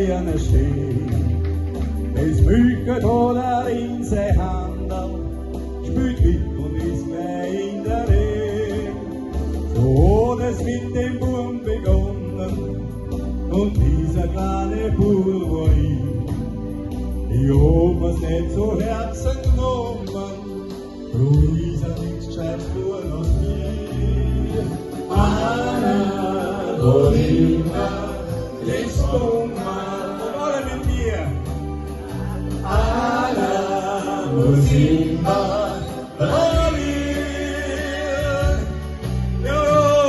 gerne stehen. Es mückt oder in seine Hand, spült mit und ist mehr in der Nähe. So hat es mit dem Burm begonnen und dieser kleine Bub war ich. Ich hab mir's nicht zu Herzen genommen, drum ist nichts Gescheites tun aus mir. Anna, wo immer, ist Pummerl, und alle mit mir. Anna, wo immer, wo wir. Ja,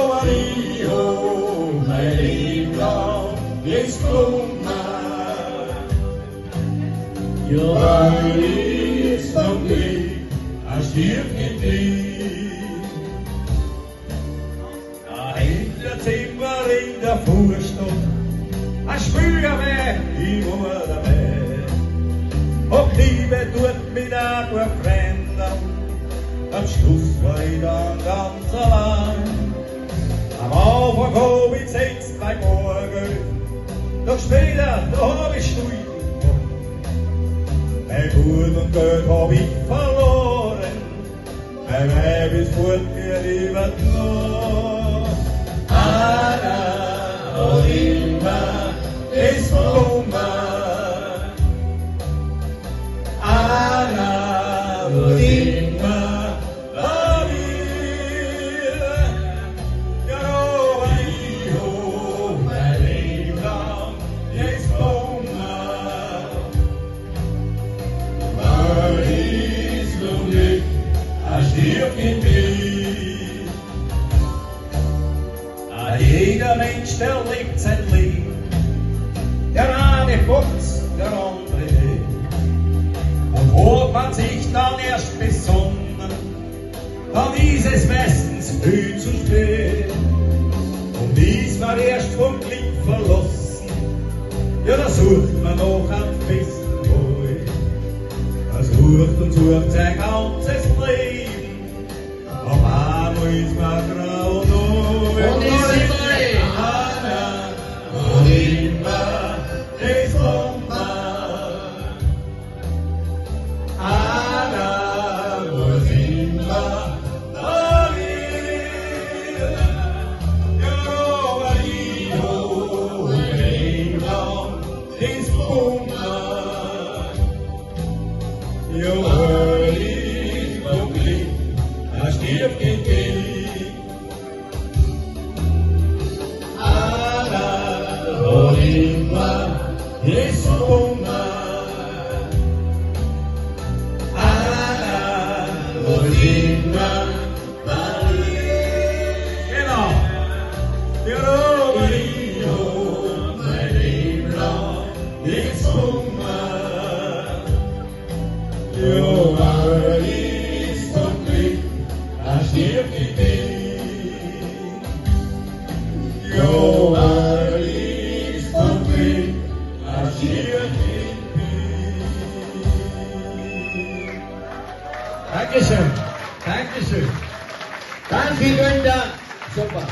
war ich hoch, mein Leben lang, ist Pummerl. Ja, ist vom Krieg, stirbt in Krieg. Da hinter Zimmer in der Vorstadt, Spülerweg, ich war dabei. Ob Liebe tut mit ein paar Freunden, am Schluss war ich dann ganz allein. Am Anfang hab ich 6 bei Morgen, doch später, da hab ich Stunden. Mein Gut und Geld hab ich verloren, mein Weib ist fort mir lieber noch. Anna, wo immer, ist Pummerl. Anna, wo immer, war wir. Ja, no, ich hoch, mein Leben lang, ist Pummerl. Stirbt in mir. Jeder Mensch, der lebt sein Leben, der eine Fuchs, der andere nicht. Und wo man sich dann erst besonnen, dann ist es meistens viel zu spät. Und ist man erst vom Glück verlassen, ja, da sucht man noch einen festen Boy. Er sucht und sucht sein ganzes Leben. Auf einmal ist man grau und Und ist Anna, wo immer, ist Pummerl. Anna, wo immer, war wir. Ja, aber ich hoch, mein Leben lang, ist Pummerl. Ja, ich vom Glück, stirbt in Krieg. Anna, wo immer, ist Pummerl. Anna, wo immer, war wir. Genau. Ja, aber ich hoch, mein Leben lang, ist Pummerl. Ja, aber ich vom Glück, stirbt in Krieg. Jo, ist vom Krieg, stirbt in Krieg. Dankeschön. Dankeschön. Danke, Günter. Super.